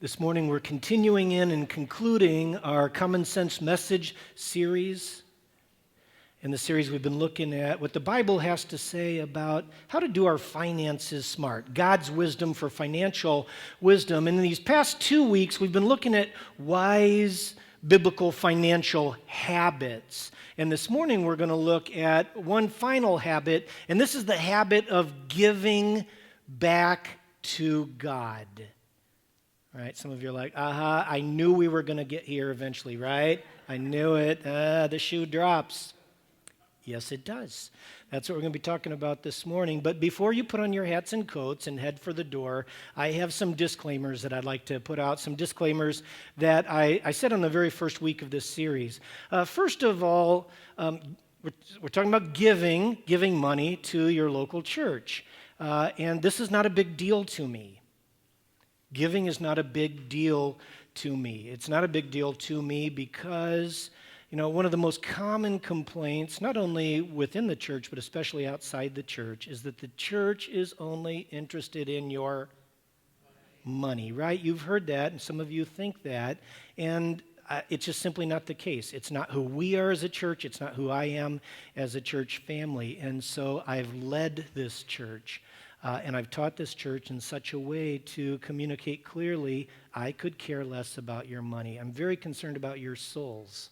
This morning we're continuing in and concluding our Common Sense Message series. In the series we've been looking at what the Bible has to say about how to do our finances smart, God's wisdom for financial wisdom. And in these past 2 weeks we've been looking at wise biblical financial habits. And this morning we're going to look at one final habit, and this is the habit of giving back to God. Right? Some of you are like, I knew we were going to get here eventually, right? I knew it. The shoe drops. Yes, it does. That's what we're going to be talking about this morning. But before you put on your hats and coats and head for the door, I have some disclaimers that I'd like to put out, some disclaimers that I said on the very first week of this series. First of all, we're talking about giving money to your local church. And this is not a big deal to me. Giving is not a big deal to me. It's not a big deal to me because, one of the most common complaints, not only within the church, but especially outside the church, is that the church is only interested in your money, right? You've heard that, and some of you think that, and it's just simply not the case. It's not who we are as a church. It's not who I am as a church family. And so I've led this church. And I've taught this church in such a way to communicate clearly, I could care less about your money. I'm very concerned about your souls,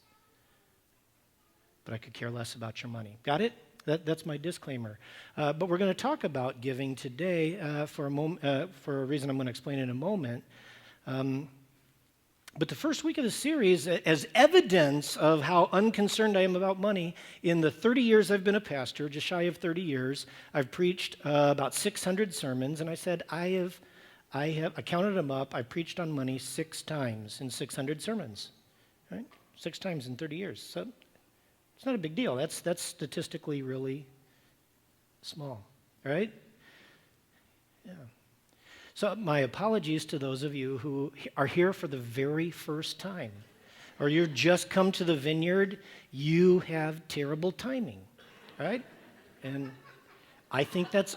but I could care less about your money. Got it? That's my disclaimer. But we're going to talk about giving today for a reason I'm going to explain in a moment. But the first week of the series, as evidence of how unconcerned I am about money, in the 30 years I've been a pastor, just shy of 30 years, I've preached about 600 sermons, and I said I counted them up, I preached on money 6 times in 600 sermons, right? 6 times in 30 years. So it's not a big deal. That's statistically really small, right? Yeah. So my apologies to those of you who are here for the very first time, or you've just come to the vineyard. You have terrible timing, right? And I think that's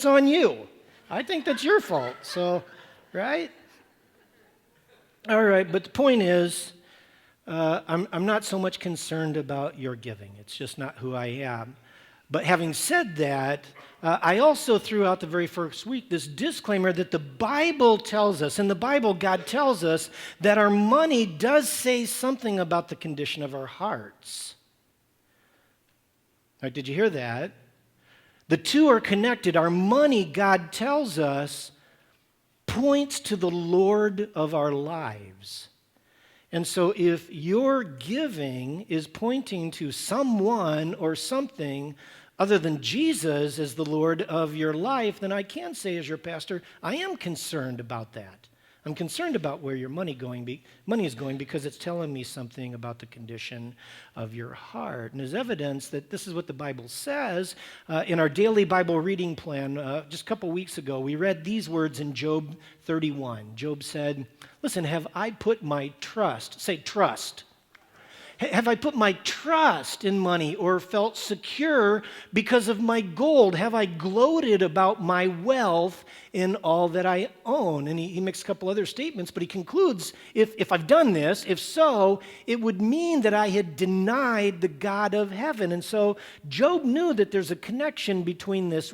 on you. I think that's your fault. So, right? All right. But the point is, I'm not so much concerned about your giving. It's just not who I am. But having said that, I also threw out the very first week this disclaimer that the Bible tells us, in the Bible God tells us that our money does say something about the condition of our hearts. All right, did you hear that? The two are connected. Our money, God tells us, points to the Lord of our lives. And so if your giving is pointing to someone or something other than Jesus as the Lord of your life, then I can say as your pastor, I am concerned about that. I'm concerned about where your money is going because it's telling me something about the condition of your heart. And as evidence that this is what the Bible says, in our daily Bible reading plan, just a couple weeks ago, we read these words in Job 31. Job said, listen, have I put my trust, say trust, have I put my trust in money or felt secure because of my gold? Have I gloated about my wealth in all that I own? And he makes a couple other statements, but he concludes, if I've done this, if so, it would mean that I had denied the God of heaven. And so Job knew that there's a connection between this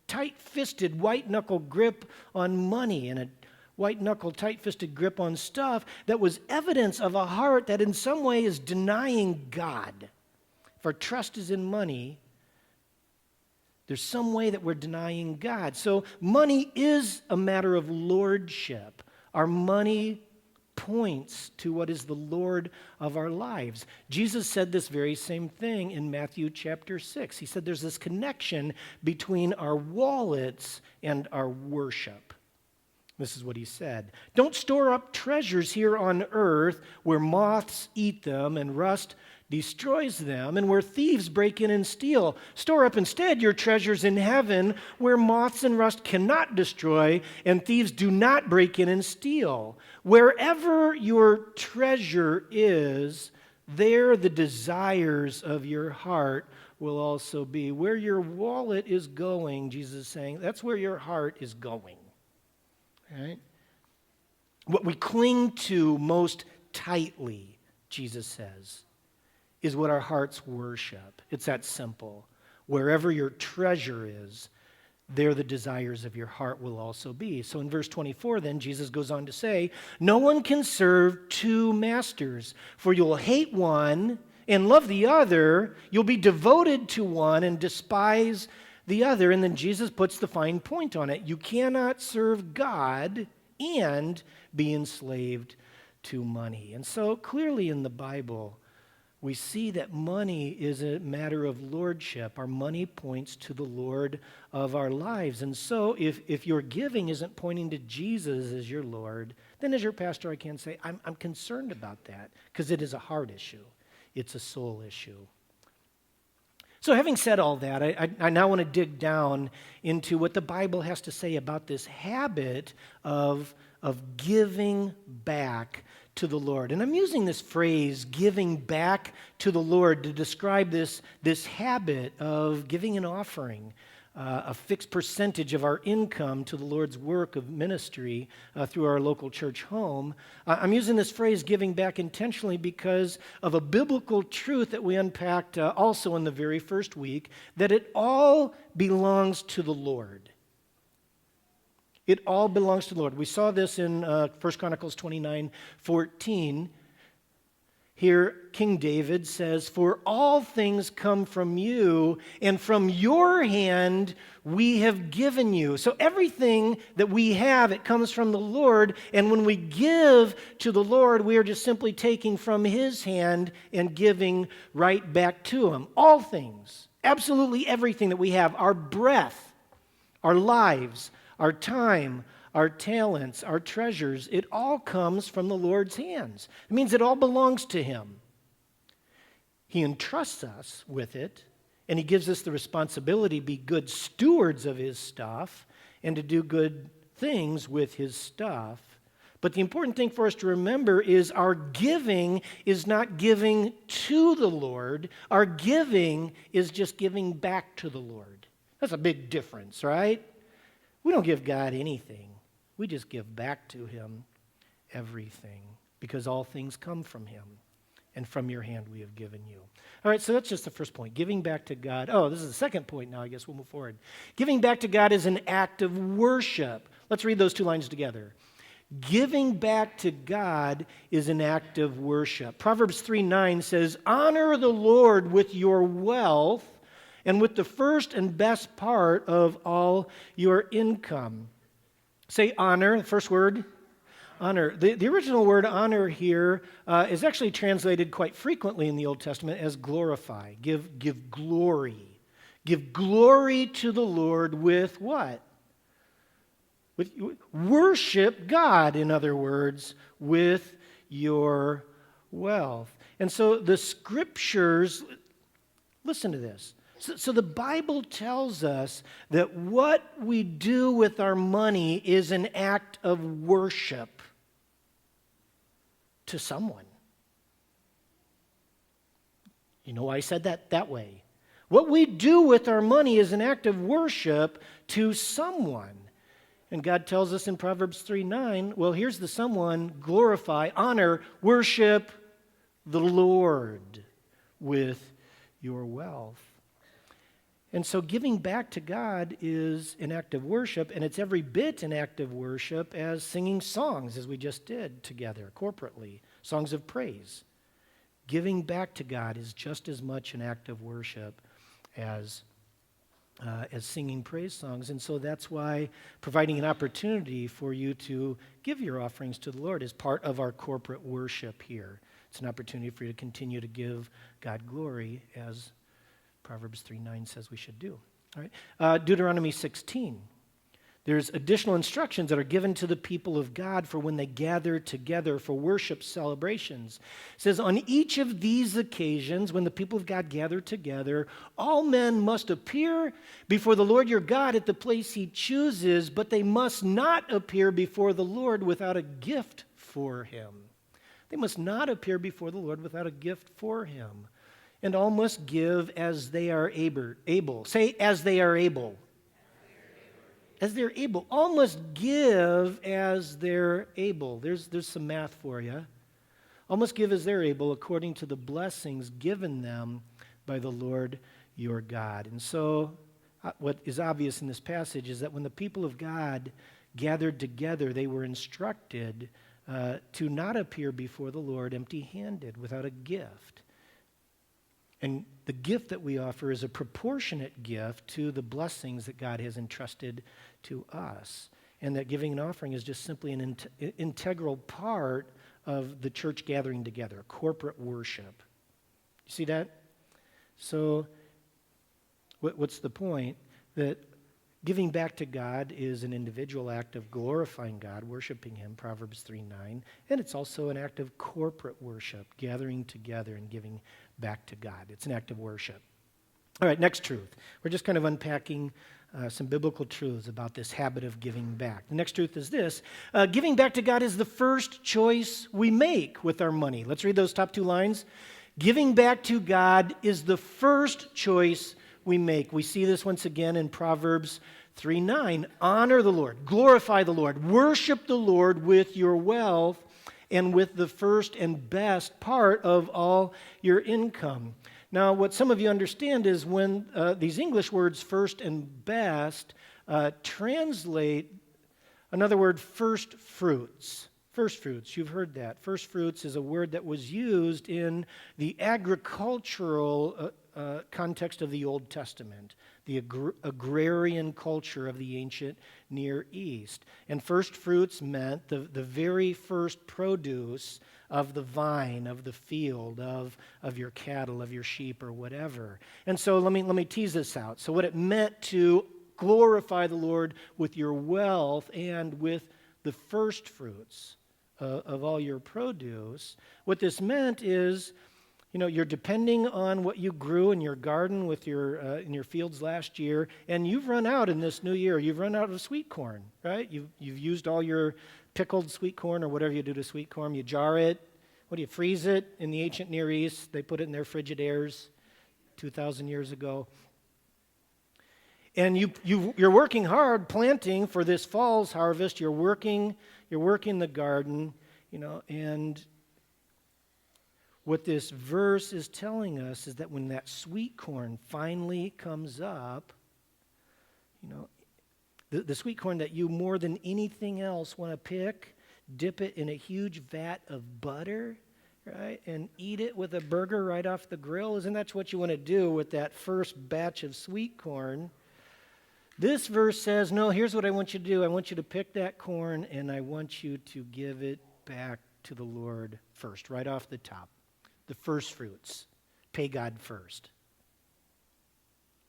tight-fisted, white-knuckle grip on money and a white-knuckle, tight-fisted grip on stuff that was evidence of a heart that in some way is denying God. If our trust is in money, there's some way that we're denying God. So money is a matter of lordship. Our money points to what is the Lord of our lives. Jesus said this very same thing in Matthew chapter 6. He said there's this connection between our wallets and our worship. This is what he said. Don't store up treasures here on earth where moths eat them and rust destroys them and where thieves break in and steal. Store up instead your treasures in heaven where moths and rust cannot destroy and thieves do not break in and steal. Wherever your treasure is, there the desires of your heart will also be. Where your wallet is going, Jesus is saying, that's where your heart is going. Right? What we cling to most tightly, Jesus says, is what our hearts worship. It's that simple. Wherever your treasure is, there the desires of your heart will also be. So in verse 24 then, Jesus goes on to say, no one can serve two masters, for you'll hate one and love the other. You'll be devoted to one and despise the other. And then Jesus puts the fine point on it. You cannot serve God and be enslaved to money. And so clearly in the Bible, we see that money is a matter of lordship. Our money points to the Lord of our lives. And so if your giving isn't pointing to Jesus as your Lord, then as your pastor I can say, I'm concerned about that because it is a heart issue. It's a soul issue. So having said all that, I now want to dig down into what the Bible has to say about this habit of giving back to the Lord. And I'm using this phrase, giving back to the Lord, to describe this habit of giving an offering, a fixed percentage of our income to the Lord's work of ministry through our local church home. I'm using this phrase, giving back, intentionally because of a biblical truth that we unpacked also in the very first week, that it all belongs to the Lord. It all belongs to the Lord. We saw this in 1 Chronicles 29:14. Here, King David says, for all things come from you, and from your hand we have given you. So everything that we have, it comes from the Lord. And when we give to the Lord, we are just simply taking from his hand and giving right back to him. All things, absolutely everything that we have, our breath, our lives, our time, our talents, our treasures, it all comes from the Lord's hands. It means it all belongs to him. He entrusts us with it, and he gives us the responsibility to be good stewards of his stuff and to do good things with his stuff. But the important thing for us to remember is our giving is not giving to the Lord. Our giving is just giving back to the Lord. That's a big difference, right? We don't give God anything. We just give back to him everything because all things come from him, and from your hand we have given you. All right, so that's just the first point, giving back to God. Oh, this is the second point now. I guess we'll move forward. Giving back to God is an act of worship. Let's read those two lines together. Giving back to God is an act of worship. Proverbs 3:9 says, honor the Lord with your wealth and with the first and best part of all your income. Say honor, the first word, honor. The original word honor here is actually translated quite frequently in the Old Testament as glorify, give glory. Give glory to the Lord with what? With worship God, in other words, with your wealth. And so the scriptures, listen to this. So the Bible tells us that what we do with our money is an act of worship to someone. You know why I said that way? What we do with our money is an act of worship to someone. And God tells us in Proverbs 3:9, well, here's the someone: glorify, honor, worship the Lord with your wealth. And so giving back to God is an act of worship, and it's every bit an act of worship as singing songs, as we just did together corporately, songs of praise. Giving back to God is just as much an act of worship as singing praise songs. And so that's why providing an opportunity for you to give your offerings to the Lord is part of our corporate worship here. It's an opportunity for you to continue to give God glory, as Proverbs 3:9 says we should do. All right. Deuteronomy 16. There's additional instructions that are given to the people of God for when they gather together for worship celebrations. It says, on each of these occasions, when the people of God gather together, all men must appear before the Lord your God at the place he chooses, but they must not appear before the Lord without a gift for him. They must not appear before the Lord without a gift for him. And all must give as they are able. Say, as they are able. as they're able. All must give as they're able. There's some math for you. All must give as they're able according to the blessings given them by the Lord your God. And so what is obvious in this passage is that when the people of God gathered together, they were instructed to not appear before the Lord empty-handed, without a gift. And the gift that we offer is a proportionate gift to the blessings that God has entrusted to us. And that giving an offering is just simply an integral part of the church gathering together, corporate worship. You see that? So what's the point? That giving back to God is an individual act of glorifying God, worshiping Him, Proverbs 3:9, and it's also an act of corporate worship, gathering together and giving back to God. It's an act of worship. All right, next truth. We're just kind of unpacking some biblical truths about this habit of giving back. The next truth is this. Giving back to God is the first choice we make with our money. Let's read those top two lines. Giving back to God is the first choice we make. We see this once again in Proverbs 3:9. Honor the Lord, glorify the Lord, worship the Lord with your wealth and with the first and best part of all your income. Now, what some of you understand is when these English words, first and best, translate another word, first fruits. First fruits, you've heard that. First fruits is a word that was used in the agricultural context of the Old Testament, the agrarian culture of the ancient Near East. And first fruits meant the very first produce of the vine, of the field, of your cattle, of your sheep, or whatever. And so let me tease this out. So what it meant to glorify the Lord with your wealth and with the first fruits of all your produce, what this meant is, you're depending on what you grew in your garden with in your fields last year, and you've run out in this new year. You've run out of sweet corn, right? You've used all your pickled sweet corn or whatever you do to sweet corn. You jar it. What do you freeze it? In the ancient Near East, they put it in their Frigidaires 2,000 years ago. And you're working hard planting for this fall's harvest. You're working the garden, and what this verse is telling us is that when that sweet corn finally comes up, the sweet corn that you more than anything else want to pick, dip it in a huge vat of butter, right, and eat it with a burger right off the grill. Isn't that what you want to do with that first batch of sweet corn? This verse says, no, here's what I want you to do. I want you to pick that corn, and I want you to give it back to the Lord first, right off the top. The first fruits. Pay God first.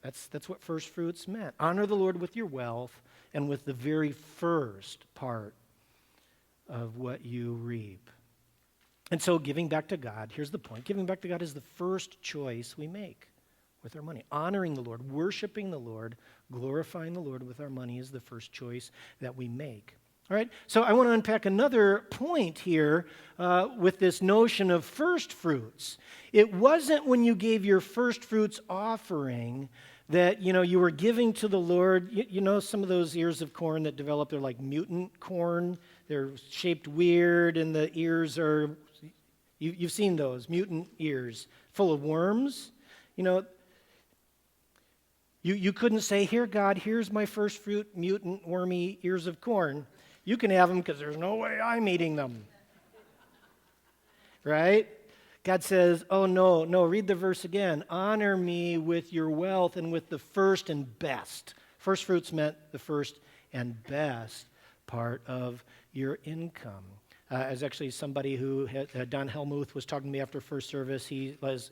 That's what first fruits meant. Honor the Lord with your wealth and with the very first part of what you reap. And so giving back to God, here's the point. Giving back to God is the first choice we make with our money. Honoring the Lord, worshiping the Lord, glorifying the Lord with our money is the first choice that we make. All right, so I want to unpack another point here with this notion of first fruits. It wasn't when you gave your first fruits offering that, you were giving to the Lord. Some of those ears of corn that develop, they're like mutant corn. They're shaped weird, and the ears are, you've seen those, mutant ears, full of worms. You couldn't say, here, God, here's my first fruit, mutant, wormy ears of corn. You can have them because there's no way I'm eating them. Right? God says, oh, no, read the verse again. Honor me with your wealth and with the first and best. First fruits meant the first and best part of your income. As actually somebody who, Don Helmuth was talking to me after first service, he has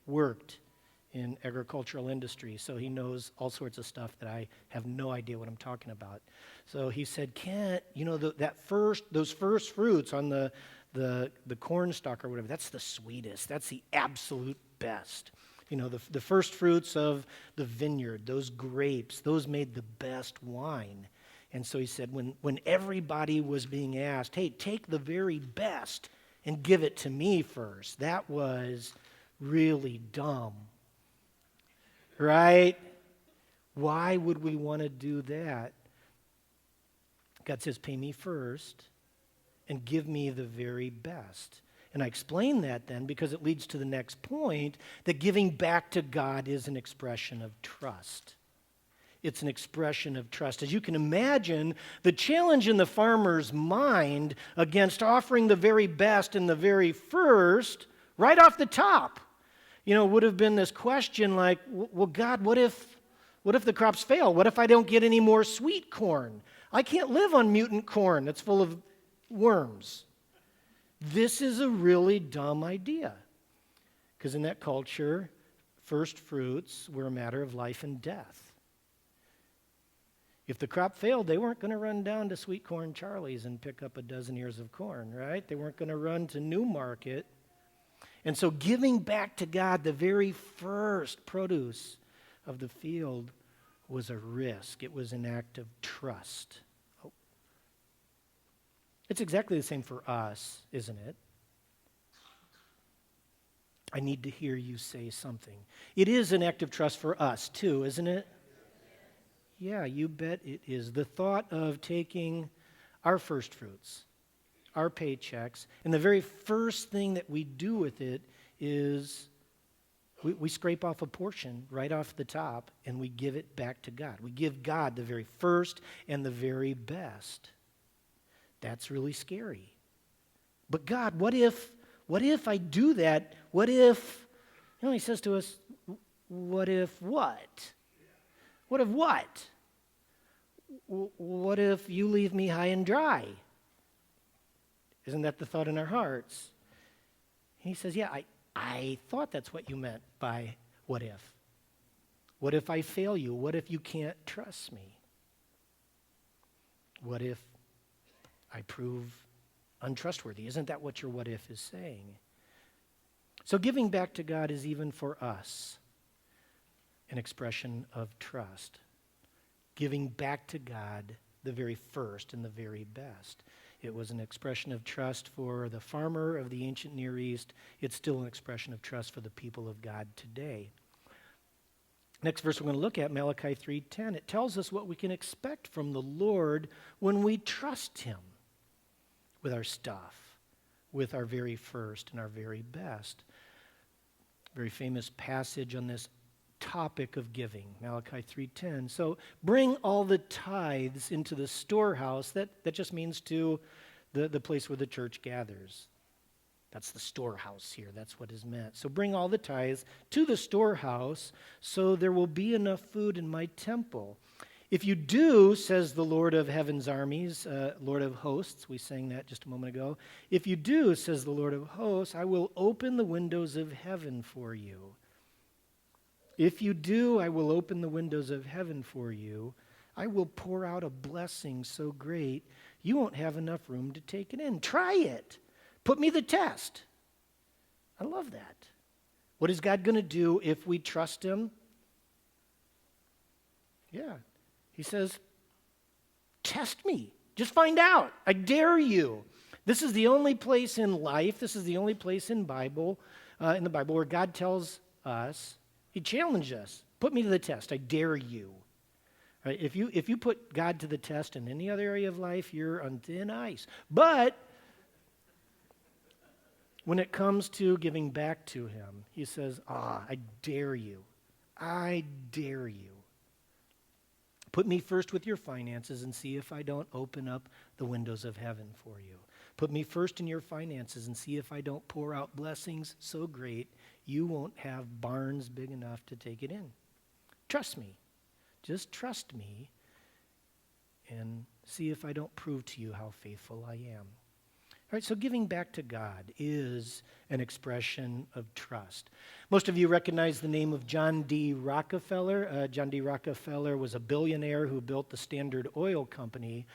worked in agricultural industry, so he knows all sorts of stuff that I have no idea what I'm talking about. So he said, Kent, those first fruits on the corn stalk or whatever, that's the sweetest. That's the absolute best. The first fruits of the vineyard, those grapes, those made the best wine. And so he said, when everybody was being asked, hey, take the very best and give it to me first, that was really dumb. Right? Why would we want to do that? God says, pay me first and give me the very best. And I explain that then because it leads to the next point, that giving back to God is an expression of trust. It's an expression of trust. As you can imagine, the challenge in the farmer's mind against offering the very best and the very first, right off the top, would have been this question like, well, God, what if the crops fail? What if I don't get any more sweet corn? I can't live on mutant corn that's full of worms. This is a really dumb idea, because in that culture, first fruits were a matter of life and death. If the crop failed, they weren't going to run down to Sweet Corn Charlie's and pick up a dozen ears of corn, right? They weren't going to run to Newmarket. And so giving back to God the very first produce of the field was a risk. It was an act of trust. It's exactly the same for us, isn't it? I need to hear you say something. It is an act of trust for us too, isn't it? Yeah, you bet it is. The thought of taking our first fruits, our paychecks, and the very first thing that we do with it is we scrape off a portion right off the top and we give it back to God. We give God the very first and the very best. That's really scary. But God, what if I do that? What if, he says to us, what if what? What if what? What if you leave me high and dry? Isn't that the thought in our hearts? And he says, yeah, I thought that's what you meant by what if. What if I fail you? What if you can't trust me? What if I prove untrustworthy? Isn't that what your what if is saying? So giving back to God is even for us an expression of trust. Giving back to God the very first and the very best. It was an expression of trust for the farmer of the ancient Near East. It's still an expression of trust for the people of God today. Next verse we're going to look at, Malachi 3:10. It tells us what we can expect from the Lord when we trust him with our stuff, with our very first and our very best. Very famous passage on this topic of giving, Malachi 3:10. So bring all the tithes into the storehouse. That just means to the place where the church gathers. That's the storehouse here. That's what is meant. So bring all the tithes to the storehouse so there will be enough food in my temple. If you do, says the Lord of heaven's armies, Lord of hosts, we sang that just a moment ago. If you do, says the Lord of hosts, I will open the windows of heaven for you. If you do, I will open the windows of heaven for you. I will pour out a blessing so great, you won't have enough room to take it in. Try it. Put me the test. I love that. What is God going to do if we trust him? Yeah. He says, test me. Just find out. I dare you. This is the only place in life, this is the only place in the Bible where God tells us, he challenged us, put me to the test. I dare you. Right? If you put God to the test in any other area of life, you're on thin ice. But when it comes to giving back to him, he says, I dare you. I dare you. Put me first with your finances and see if I don't open up the windows of heaven for you. Put me first in your finances and see if I don't pour out blessings so great you won't have barns big enough to take it in. Trust me. Just trust me and see if I don't prove to you how faithful I am. All right, so giving back to God is an expression of trust. Most of you recognize the name of John D. Rockefeller. John D. Rockefeller was a billionaire who built the Standard Oil Company.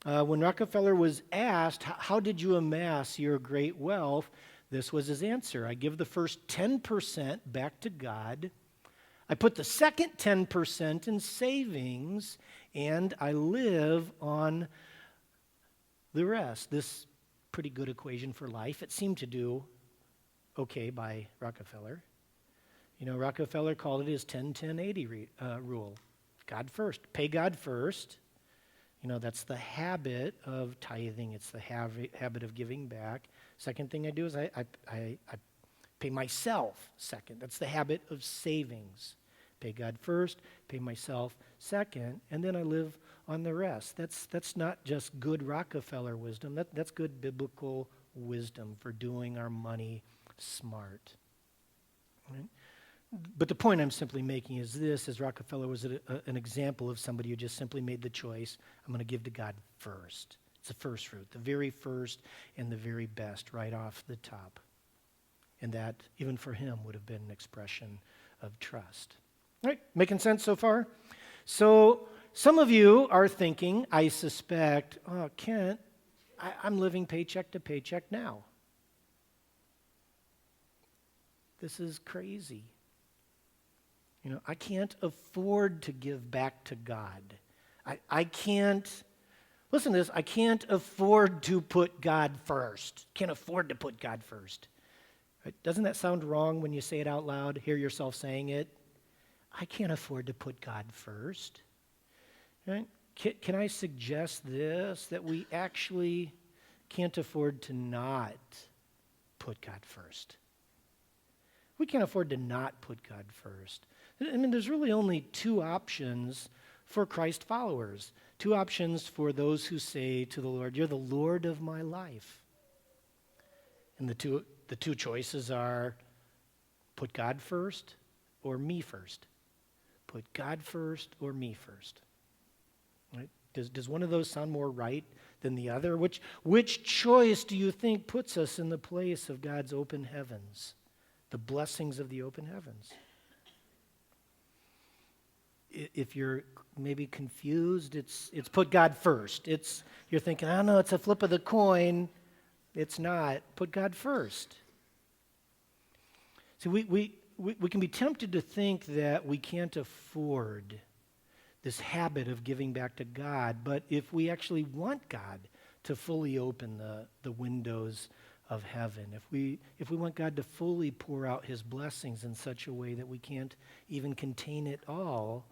When Rockefeller was asked, how did you amass your great wealth? This was his answer. I give the first 10% back to God. I put the second 10% in savings, and I live on the rest. This pretty good equation for life. It seemed to do okay by Rockefeller. Rockefeller called it his 10-10-80 rule. God first. Pay God first. That's the habit of tithing. It's the habit of giving back. Second thing I do is I pay myself second. That's the habit of savings. Pay God first, pay myself second, and then I live on the rest. That's not just good Rockefeller wisdom. That's good biblical wisdom for doing our money smart. Right? But the point I'm simply making is this, as Rockefeller was an example of somebody who just simply made the choice, I'm going to give to God first. It's the first fruit, the very first and the very best right off the top. And that, even for him, would have been an expression of trust. All right, making sense so far? So some of you are thinking, I suspect, oh, Kent, I'm living paycheck to paycheck now. This is crazy. I can't afford to give back to God. I can't, listen to this, I can't afford to put God first. Can't afford to put God first. Right? Doesn't that sound wrong when you say it out loud, hear yourself saying it? I can't afford to put God first. Right? Can I suggest this, that we actually can't afford to not put God first? We can't afford to not put God first. I mean, there's really only two options for Christ followers. Two options for those who say to the Lord, you're the Lord of my life. And the two choices are put God first or me first. Put God first or me first. Right? Does one of those sound more right than the other? Which choice do you think puts us in the place of God's open heavens? The blessings of the open heavens. If you're maybe confused, it's put God first. You're thinking, I don't know, it's a flip of the coin. It's not. Put God first. See, we can be tempted to think that we can't afford this habit of giving back to God, but if we actually want God to fully open the windows of heaven, if we want God to fully pour out his blessings in such a way that we can't even contain it all,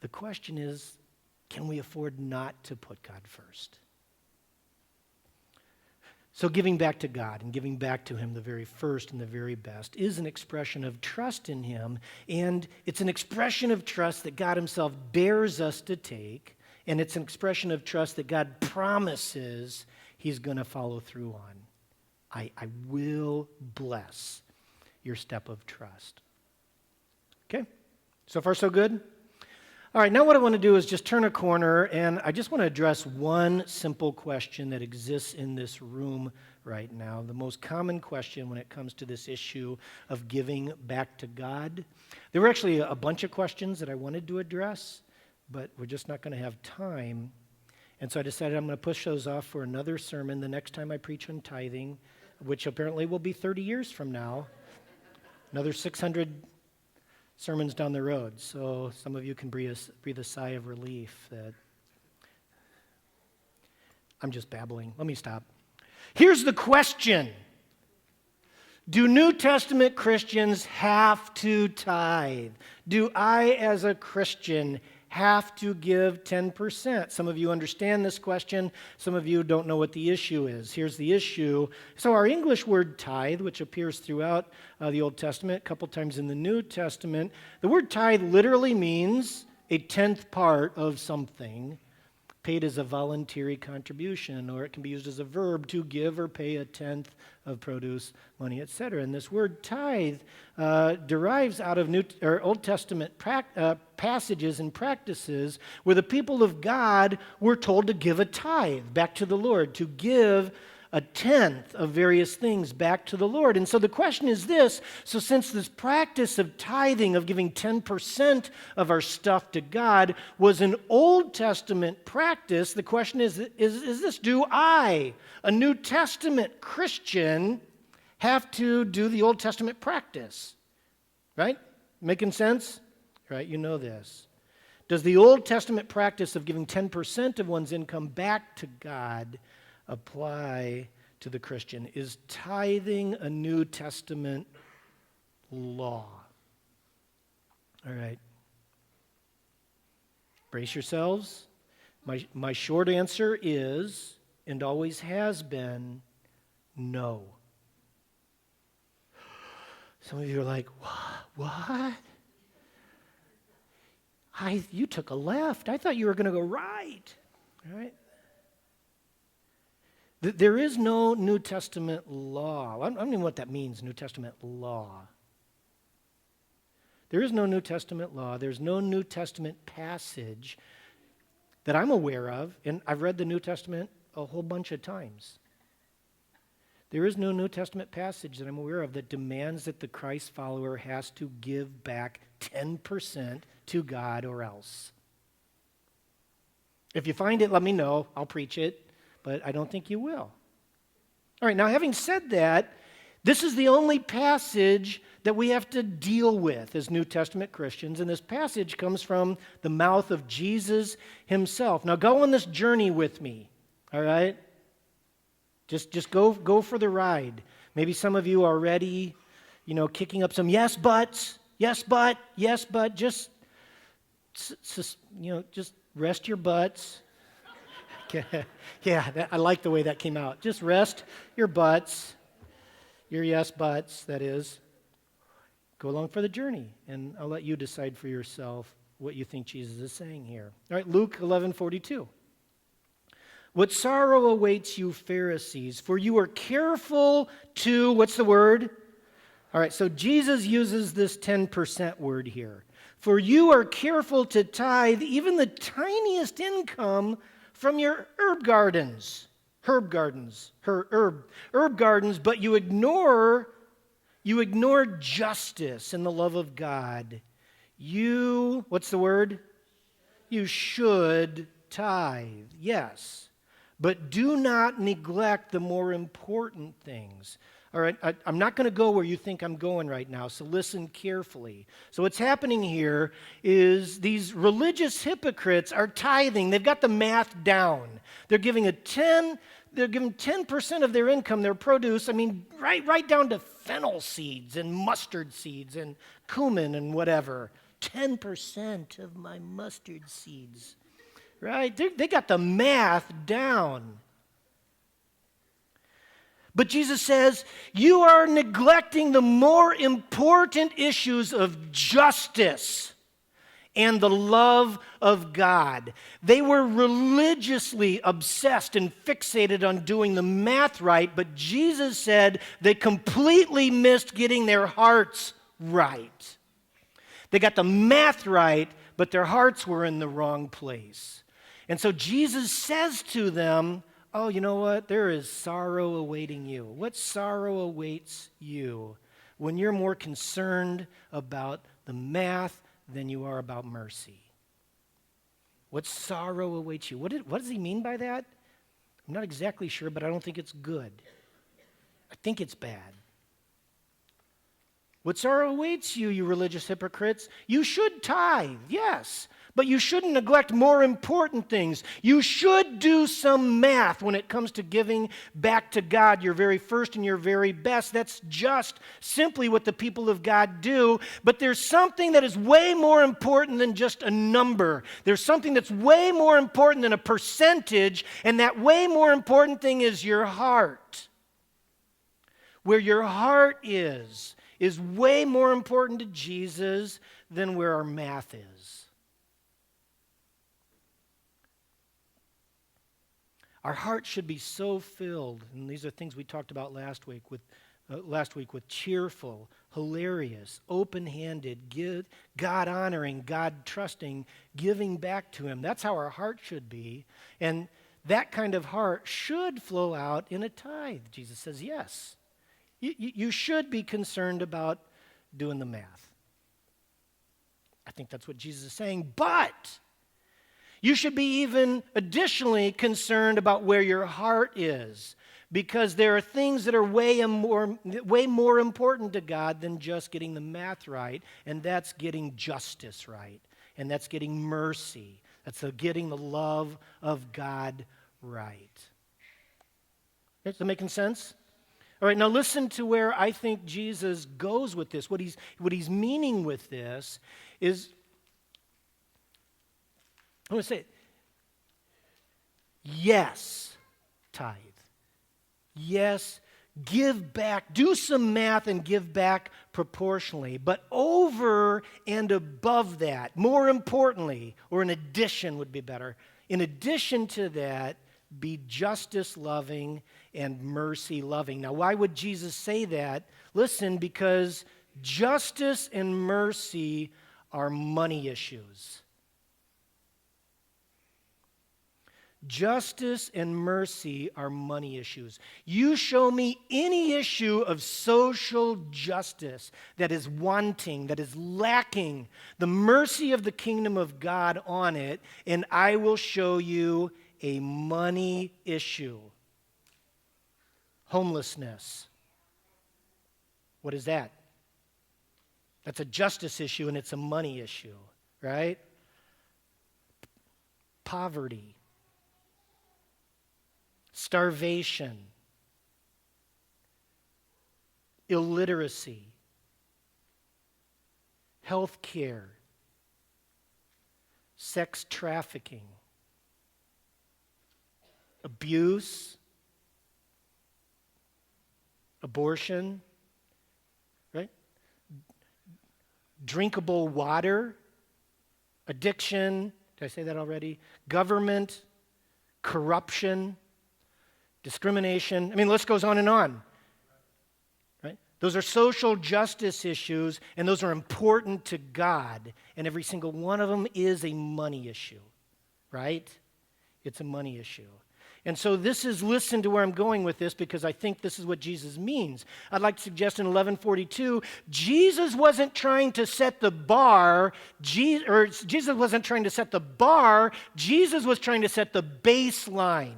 the question is, can we afford not to put God first? So giving back to God and giving back to him the very first and the very best is an expression of trust in him, and it's an expression of trust that God himself dares us to take, and it's an expression of trust that God promises he's going to follow through on. I will bless your step of trust. Okay? So far, so good? All right, now what I want to do is just turn a corner, and I just want to address one simple question that exists in this room right now, the most common question when it comes to this issue of giving back to God. There were actually a bunch of questions that I wanted to address, but we're just not going to have time. And so I decided I'm going to push those off for another sermon the next time I preach on tithing, which apparently will be 30 years from now. Another 600 sermons down the road. So some of you can breathe a sigh of relief that I'm just babbling. Let me stop. Here's the question. Do New Testament Christians have to tithe? Do I, as a Christian, have to give 10%? Some of you understand this question. Some of you don't know what the issue is. Here's the issue. So our English word tithe, which appears throughout the Old Testament, a couple times in the New Testament, the word tithe literally means a tenth part of something paid as a voluntary contribution, or it can be used as a verb to give or pay a tenth of produce, money, etc. And this word tithe derives out of Old Testament passages and practices where the people of God were told to give a tithe back to the Lord, to give a tenth of various things back to the Lord. And so the question is this, so since this practice of tithing, of giving 10% of our stuff to God, was an Old Testament practice, the question is this, do I, a New Testament Christian, have to do the Old Testament practice? Right? Making sense? Right, you know this. Does the Old Testament practice of giving 10% of one's income back to God apply to the Christian? Is tithing a New Testament law? All right. Brace yourselves. My short answer is, and always has been, no. Some of you are like, what? You took a left. I thought you were going to go right. All right? There is no New Testament law. I don't even know what that means, New Testament law. There is no New Testament law. There's no New Testament passage that I'm aware of, and I've read the New Testament a whole bunch of times. There is no New Testament passage that I'm aware of that demands that the Christ follower has to give back 10% to God or else. If you find it, let me know. I'll preach it, but I don't think you will. All right, now having said that, this is the only passage that we have to deal with as New Testament Christians, and this passage comes from the mouth of Jesus himself. Now go on this journey with me, all right? Just go for the ride. Maybe some of you are already, kicking up some yes buts, just rest your butts. Yeah, I like the way that came out. Just rest your butts, your yes buts, that is. Go along for the journey, and I'll let you decide for yourself what you think Jesus is saying here. All right, Luke 11:42. What sorrow awaits you, Pharisees, for you are careful to, what's the word? All right, so Jesus uses this 10% word here. For you are careful to tithe even the tiniest income from your herb gardens, but you ignore justice and the love of God. What's the word? You should tithe, yes. But do not neglect the more important things. All right, I'm not going to go where you think I'm going right now, so listen carefully. So what's happening here is these religious hypocrites are tithing. They've got the math down. They're giving 10% of their income, their produce, right down to fennel seeds and mustard seeds and cumin and whatever. 10% of my mustard seeds. Right? They got the math down. But Jesus says, you are neglecting the more important issues of justice and the love of God. They were religiously obsessed and fixated on doing the math right, but Jesus said they completely missed getting their hearts right. They got the math right, but their hearts were in the wrong place. And so Jesus says to them, oh, you know what? There is sorrow awaiting you. What sorrow awaits you when you're more concerned about the math than you are about mercy? What sorrow awaits you? What does he mean by that? I'm not exactly sure, but I don't think it's good. I think it's bad. What sorrow awaits you, you religious hypocrites? You should tithe, yes. But you shouldn't neglect more important things. You should do some math when it comes to giving back to God your very first and your very best. That's just simply what the people of God do. But there's something that is way more important than just a number. There's something that's way more important than a percentage, and that way more important thing is your heart. Where your heart is way more important to Jesus than where our math is. Our heart should be so filled, and these are things we talked about last week with cheerful, hilarious, open-handed, God-honoring, God-trusting, giving back to Him. That's how our heart should be, and that kind of heart should flow out in a tithe. Jesus says, yes. You should be concerned about doing the math. I think that's what Jesus is saying, but you should be even additionally concerned about where your heart is, because there are things that are way more important to God than just getting the math right, and that's getting justice right, and that's getting mercy. That's getting the love of God right. Is that making sense? All right, now listen to where I think Jesus goes with this. What he's meaning with this is, I want to say, Yes, tithe. Yes, give back. Do some math and give back proportionally. But over and above that, more importantly, or in addition would be better, in addition to that, be justice loving and mercy loving. Now, why would Jesus say that? Listen, because justice and mercy are money issues. Justice and mercy are money issues. You show me any issue of social justice that is wanting, that is lacking the mercy of the kingdom of God on it, and I will show you a money issue. Homelessness. What is that? That's a justice issue and it's a money issue, right? Poverty. Starvation, illiteracy, health care, sex trafficking, abuse, abortion, right? Drinkable water, addiction, did I say that already? Government, corruption, discrimination. I mean, the list goes on and on. Right? Those are social justice issues, and those are important to God. And every single one of them is a money issue. Right? It's a money issue. And so listen to where I'm going with this, because I think this is what Jesus means. I'd like to suggest in 11:42, Jesus wasn't trying to set the bar, Jesus wasn't trying to set the bar, Jesus was trying to set the baseline.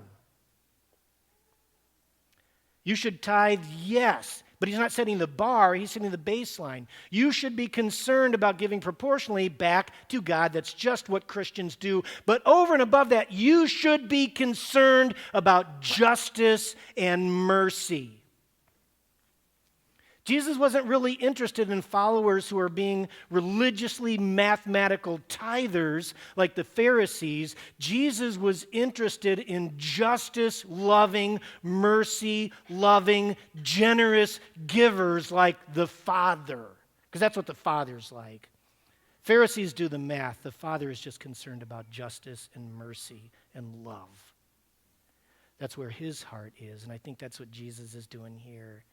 You should tithe, yes, but he's not setting the bar, he's setting the baseline. You should be concerned about giving proportionally back to God. That's just what Christians do. But over and above that, you should be concerned about justice and mercy. Jesus wasn't really interested in followers who are being religiously mathematical tithers like the Pharisees. Jesus was interested in justice-loving, mercy-loving, generous givers like the Father, because that's what the Father's like. Pharisees do the math. The Father is just concerned about justice and mercy and love. That's where his heart is, and I think that's what Jesus is doing here.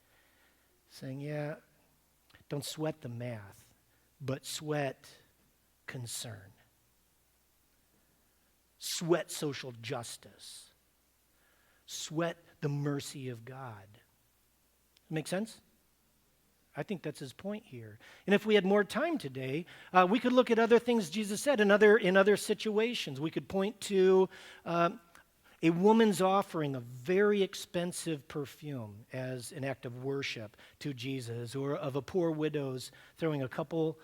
Saying, yeah, don't sweat the math, but sweat concern. Sweat social justice. Sweat the mercy of God. Make sense? I think that's his point here. And if we had more time today, we could look at other things Jesus said in other situations. We could point to a woman's offering a very expensive perfume as an act of worship to Jesus, or of a poor widow's throwing a couple,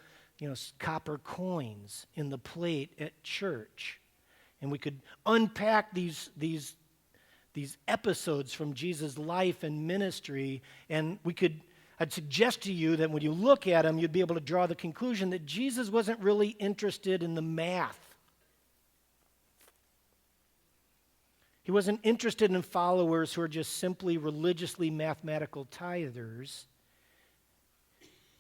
copper coins in the plate at church. And we could unpack these episodes from Jesus' life and ministry, and I'd suggest to you that when you look at them, you'd be able to draw the conclusion that Jesus wasn't really interested in the math. He wasn't interested in followers who are just simply religiously mathematical tithers.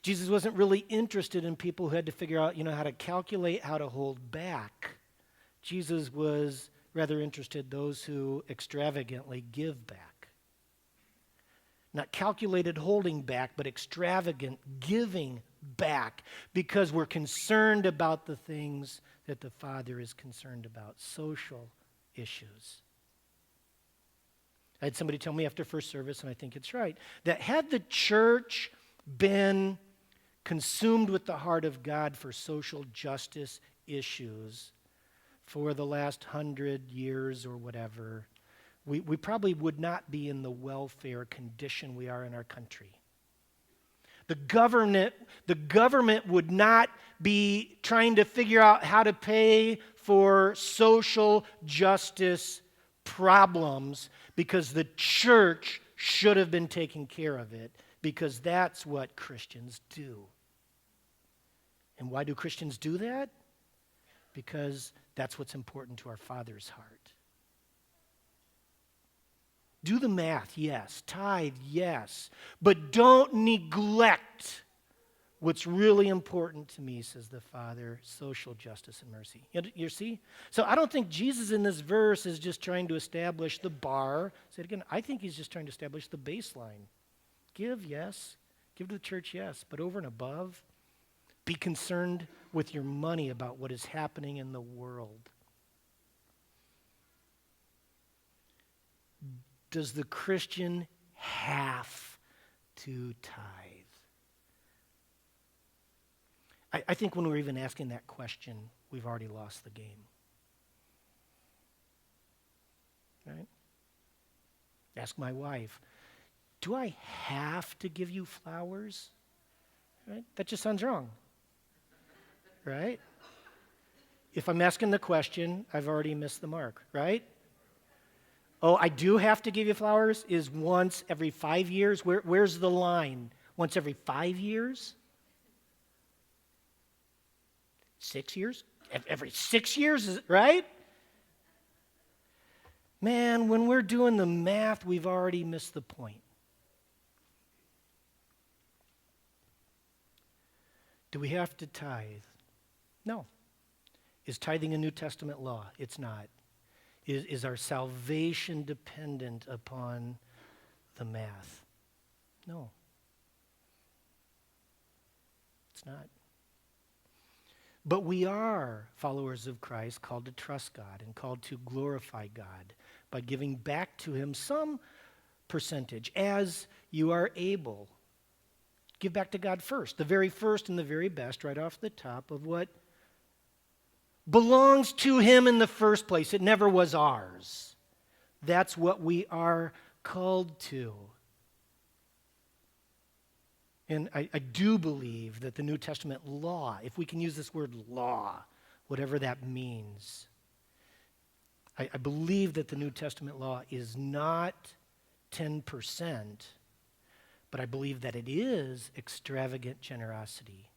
Jesus wasn't really interested in people who had to figure out, how to calculate, how to hold back. Jesus was rather interested in those who extravagantly give back. Not calculated holding back, but extravagant giving back, because we're concerned about the things that the Father is concerned about, social issues. I had somebody tell me after first service, and I think it's right, that had the church been consumed with the heart of God for social justice issues for the last 100 years or whatever, we probably would not be in the welfare condition we are in our country. The government would not be trying to figure out how to pay for social justice problems, because the church should have been taking care of it, because that's what Christians do. And why do Christians do that? Because that's what's important to our Father's heart. Do the math, yes. Tithe, yes. But don't neglect what's really important to me, says the Father, social justice and mercy. You see? So I don't think Jesus in this verse is just trying to establish the bar. Say it again. I think he's just trying to establish the baseline. Give, yes. Give to the church, yes. But over and above, be concerned with your money about what is happening in the world. Does the Christian have to tithe? I think when we're even asking that question, we've already lost the game. Right? Ask my wife, do I have to give you flowers? Right? That just sounds wrong. Right? If I'm asking the question, I've already missed the mark, right? Oh, I do have to give you flowers is once every 5 years. Where's the line? Once every 5 years? 6 years? Every 6 years, right? Man, when we're doing the math, we've already missed the point. Do we have to tithe? No. Is tithing a New Testament law? It's not. Is our salvation dependent upon the math? No. It's not. But we are followers of Christ, called to trust God and called to glorify God by giving back to him some percentage as you are able. Give back to God first, the very first and the very best, right off the top of what belongs to him in the first place. It never was ours. That's what we are called to. And I do believe that the New Testament law, if we can use this word law, whatever that means, I believe that the New Testament law is not 10%, but I believe that it is extravagant generosity.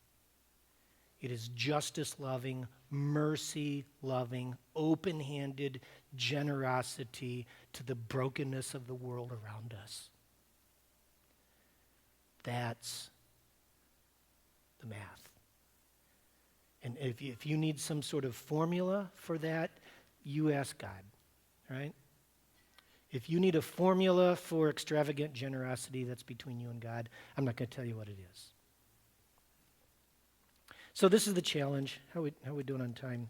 It is justice-loving, mercy-loving, open-handed generosity to the brokenness of the world around us. That's the math. And if you need some sort of formula for that, you ask God, right? If you need a formula for extravagant generosity, that's between you and God. I'm not going to tell you what it is. So this is the challenge. How we doing on time?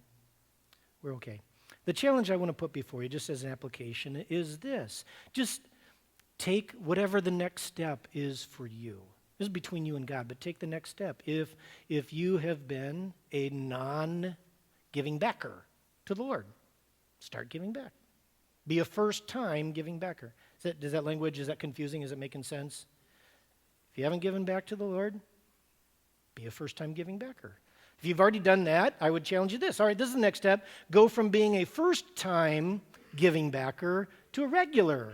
We're okay. The challenge I want to put before you, just as an application, is this. Just take whatever the next step is for you. This is between you and God, but take the next step. If you have been a non-giving backer to the Lord, start giving back. Be a first-time giving backer. Is that language, is that confusing? Is it making sense? If you haven't given back to the Lord, be a first-time giving backer. If you've already done that, I would challenge you this. All right, this is the next step. Go from being a first-time giving backer to a regular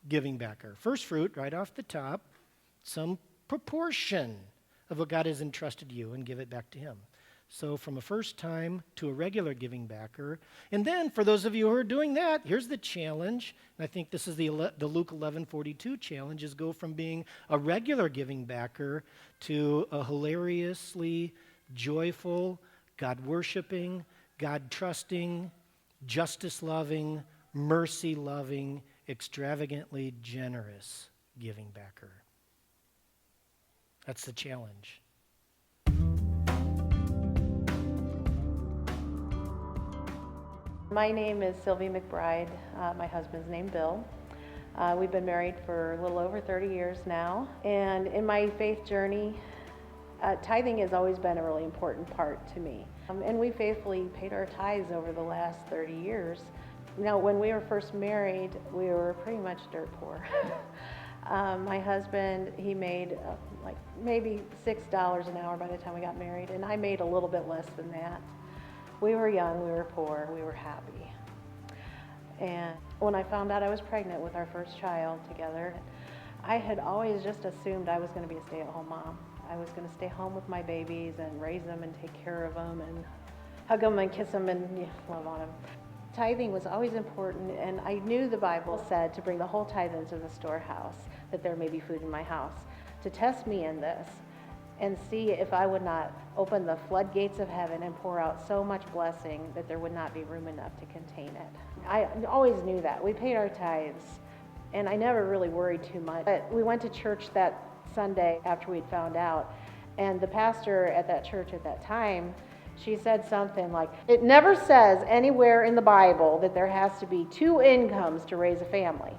giving backer. First fruit, right off the top, some proportion of what God has entrusted you and give it back to him. So from a first time to a regular giving backer. And then for those of you who are doing that, here's the challenge. And I think this is the Luke 11:42 challenge, is go from being a regular giving backer to a hilariously joyful, God-worshiping, God-trusting, justice-loving, mercy-loving, extravagantly generous giving backer. That's the challenge. My name is Sylvia McBride. My husband's name Bill. We've been married for a little over 30 years now. And in my faith journey, tithing has always been a really important part to me. And we faithfully paid our tithes over the last 30 years. Now, when we were first married, we were pretty much dirt poor. My husband, he made like maybe $6 an hour by the time we got married, and I made a little bit less than that. We were young, we were poor, we were happy. And when I found out I was pregnant with our first child together, I had always just assumed I was going to be a stay-at-home mom. I was going to stay home with my babies and raise them and take care of them and hug them and kiss them and love on them. Tithing was always important, and I knew the Bible said to bring the whole tithe into the storehouse, that there may be food in my house, to test me in this and see if I would not open the floodgates of heaven and pour out so much blessing that there would not be room enough to contain it. I always knew that. We paid our tithes, and I never really worried too much. But we went to church that Sunday after we'd found out, and the pastor at that church at that time, she said something like, it never says anywhere in the Bible that there has to be 2 incomes to raise a family.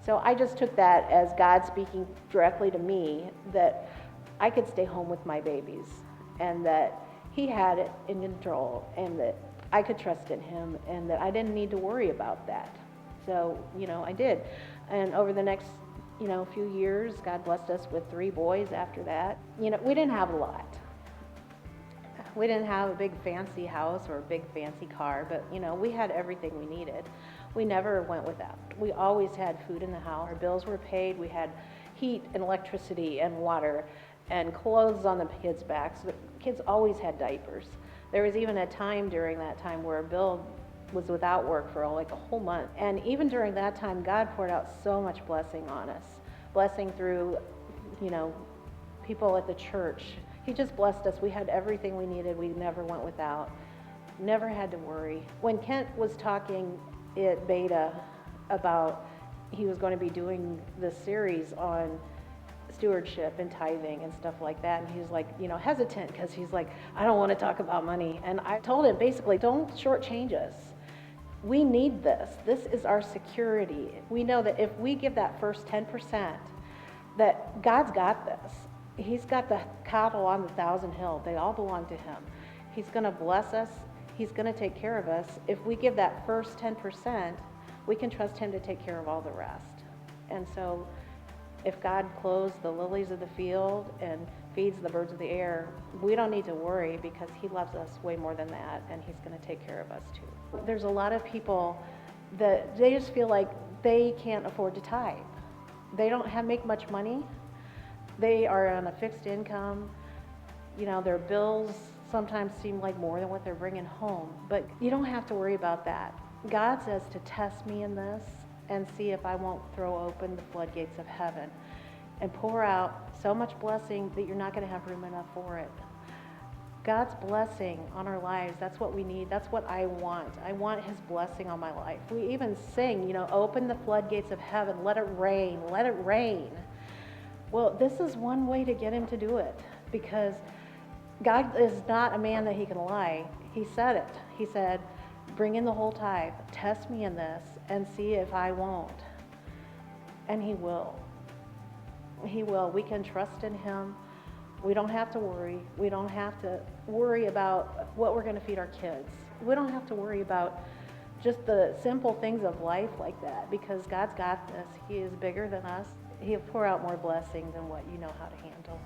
So I just took that as God speaking directly to me, that I could stay home with my babies, and that he had it in control, and that I could trust in him, and that I didn't need to worry about that. So, I did. And over the next, few years, God blessed us with 3 boys after that. We didn't have a lot. We didn't have a big fancy house or a big fancy car, but we had everything we needed. We never went without. We always had food in the house. Our bills were paid. We had heat and electricity and water and clothes on the kids' backs. The kids always had diapers. There was even a time during that time where Bill was without work for like a whole month. And even during that time, God poured out so much blessing on us. Blessing through, people at the church. He just blessed us. We had everything we needed. We never went without. Never had to worry. When Kent was talking at Beta about he was going to be doing this series on stewardship and tithing and stuff like that, and he's like, hesitant, because he's like, I don't want to talk about money. And I told him, basically, don't shortchange us. We need this. This is our security. We know that if we give that first 10%, that God's got this. He's got the cattle on the 1,000 hill. They all belong to him. He's going to bless us. He's going to take care of us. If we give that first 10%, we can trust him to take care of all the rest. And so if God clothes the lilies of the field and feeds the birds of the air, we don't need to worry, because he loves us way more than that, and he's going to take care of us too. There's a lot of people that they just feel like they can't afford to tithe. They don't make much money. They are on a fixed income. Their bills sometimes seem like more than what they're bringing home. But you don't have to worry about that. God says to test me in this and see if I won't throw open the floodgates of heaven and pour out so much blessing that you're not going to have room enough for it. God's blessing on our lives, that's what we need. That's what I want. I want his blessing on my life. We even sing, open the floodgates of heaven, let it rain, let it rain. Well, this is one way to get him to do it, because God is not a man that he can lie. He said it. He said, bring in the whole tithe, test me in this, and see if I won't. And he will. He will. We can trust in him. We don't have to worry. We don't have to worry about what we're going to feed our kids. We don't have to worry about just the simple things of life like that, because God's got this. He is bigger than us. He'll pour out more blessing than what you know how to handle.